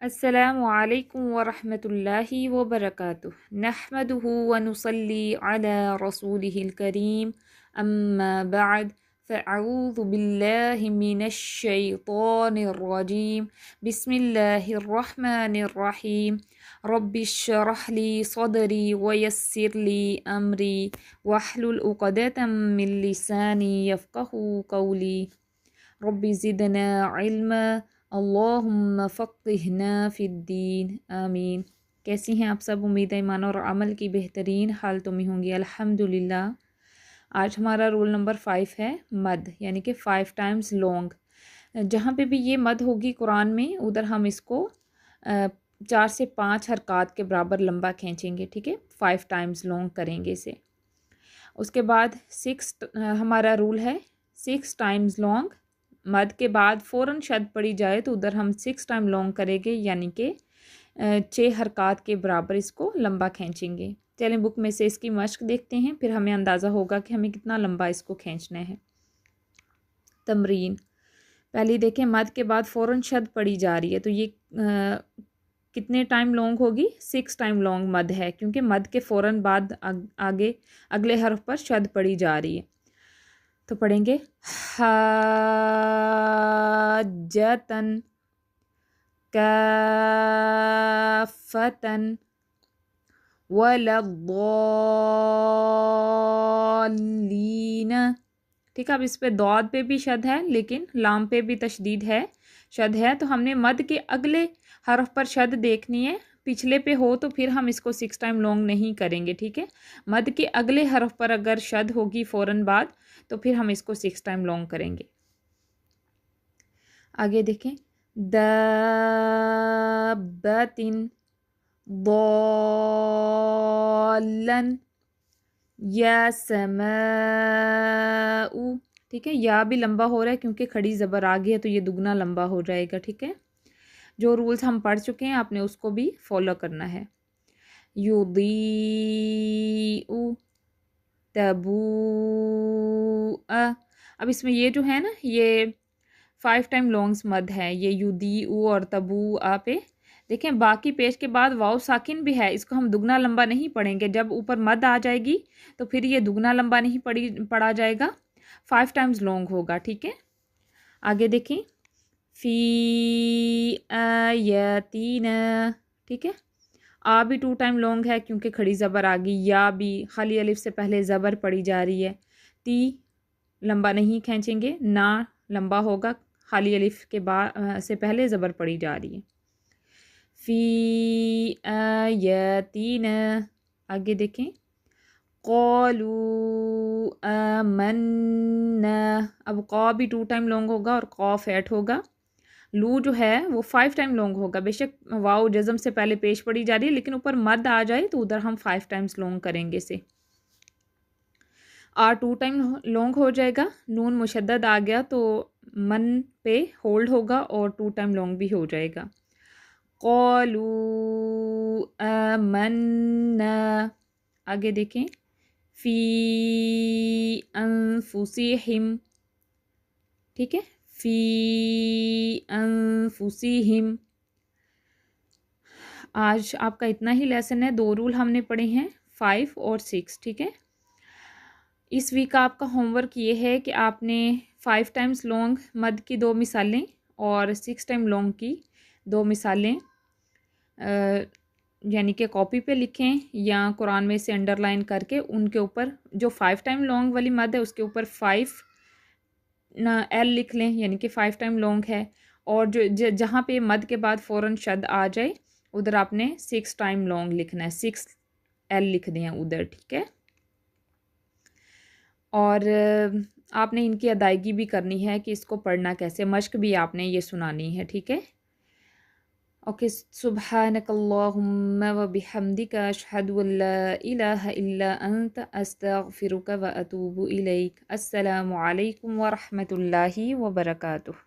अस्सलामु अलैकुम वरहमतुल्लाहि वबरकातुह नहमदुहु व नुसल्ली अला रसूलिहिल करीम अम्मा बअद फ़अऊज़ु बिल्लाहि मिनश शैतानिर रजीम बिस्मिल्लाहिर रहमानिर रहीम रब्बिश्रह ली सदरी व यस्सिर ली अमरी वहलुल उक़दतम मिन लिसानी यफ़क़हू क़ौली रब्बि ज़िदना इल्मा अल्लाहुम्मा फ़क़्हिना फ़िद्दीन आमीन। कैसी हैं आप सब? उम्मीद है ईमान और अमल की बेहतरीन हालतों में होंगी अल्हम्दुलिल्लाह। आज हमारा रोल नंबर 5 है मद, यानी कि 5 टाइम्स लॉन्ग। जहाँ पे भी ये मद होगी कुरान में उधर हम इसको 4 से 5 हरकत के बराबर लंबा खींचेंगे, ठीक है। 5 टाइम्स लॉन्ग करेंगे इसे। उसके बाद 6 हमारा रूल है 6 टाइम्स लॉन्ग। मद के बाद फ़ौरन शद पड़ी जाए तो उधर हम 6 टाइम लॉन्ग करेंगे, यानी कि 6 हरकत के बराबर इसको लंबा खींचेंगे। चलें बुक में से इसकी मश्क देखते हैं, फिर हमें अंदाज़ा होगा कि हमें कितना लंबा इसको खींचना है। तमरीन पहली देखें, मद के बाद फ़ौरन शद पड़ी जा रही है तो ये कितने टाइम लॉन्ग होगी? 6 टाइम लॉन्ग मद है, क्योंकि मद के फ़ौरन बाद आगे अगले हर्फ पर शद पड़ी जा रही है। तो पढ़ेंगे हाजतन काफतन वलद्दॉल्लीन। ठीक है, अब इस पे दौद पे भी शद है लेकिन लाम पे भी तशदीद है, शद है। तो हमने मद के अगले हर्फ पर शद देखनी है, पिछले पे हो तो फिर हम इसको 6 टाइम लॉन्ग नहीं करेंगे, ठीक है। मद के अगले हर्फ पर अगर शद होगी फ़ौरन बाद तो फिर हम इसको 6 टाइम लॉन्ग करेंगे। आगे देखें, दाब्बतिन दॉल्लन या समाउ। ठीक है, या भी लंबा हो रहा है क्योंकि खड़ी ज़बर आ गई है तो ये दुगना लंबा हो जाएगा, ठीक है। जो रूल्स हम पढ़ चुके हैं आपने उसको भी फॉलो करना है। युदीउ तबूअ। अब इसमें ये जो है ना, ये 5 टाइम लॉन्ग्स मद है, ये युदीउ और तबूअ पे। देखें बाकी पेश के बाद वाव साकिन भी है, इसको हम दुगना लंबा नहीं पढ़ेंगे। जब ऊपर मद आ जाएगी तो फिर ये दुगना लंबा नहीं पढ़ा जाएगा, 5 टाइम्स लॉन्ग होगा, ठीक है। आगे देखें, फ़ी आयातीना। ठीक है, आ भी 2 टाइम लॉन्ग है क्योंकि खड़ी ज़बर आ गई। या भी खाली अलिफ से पहले ज़बर पड़ी जा रही है। ती लंबा नहीं खींचेंगे, ना लंबा होगा, खाली अलिफ के बाद से पहले ज़बर पड़ी जा रही है। फ़ी आयातीना। आगे देखें, क़ालू आमन्ना। अब क़ा भी 2 टाइम लॉन्ग होगा और क़ाफ ऐट होगा। लू जो है वो 5 टाइम लॉन्ग होगा। बेशक वाव जज़म से पहले पेश पड़ी जा रही है लेकिन ऊपर मद आ जाए तो उधर हम 5 टाइम्स लॉन्ग करेंगे इसे। आ 2 टाइम लॉन्ग हो जाएगा, नून मुशद्दद आ गया तो मन पे होल्ड होगा और 2 टाइम लॉन्ग भी हो जाएगा। क़ालू आमन्ना। आगे देखें, फ़ी अनफुसिहिम। ठीक है, फ़ी अनफुसिहिम। आज आपका इतना ही लेसन है। 2 रूल हमने पढ़े हैं, 5 और 6, ठीक है। इस वीक का आपका होमवर्क ये है कि आपने 5 टाइम्स लॉन्ग मद की 2 मिसालें और 6 टाइम लॉन्ग की 2 मिसालें यानी कि कॉपी पे लिखें या कुरान में से अंडरलाइन करके उनके ऊपर जो 5 टाइम लॉन्ग वाली मद है उसके ऊपर 5 एल लिख लें, यानी कि 5 टाइम लॉन्ग है। और जो जहाँ पे मद के बाद फ़ौरन शद आ जाए उधर आपने 6 टाइम लॉन्ग लिखना है, 6 एल लिख दें उधर, ठीक है। और आपने इनकी अदायगी भी करनी है कि इसको पढ़ना कैसे, मश्क भी आपने ये सुनानी है, ठीक है। ओके, सुब्हानकल्लाहुम्मा व बिहम्दिका अशहदु अल्ला इलाहा इल्ला अंत अस्तगफिरुका व अतूबु इलैक। अस्सलामु अलैकुम व रहमतुल्लाहि व बरकातुहू।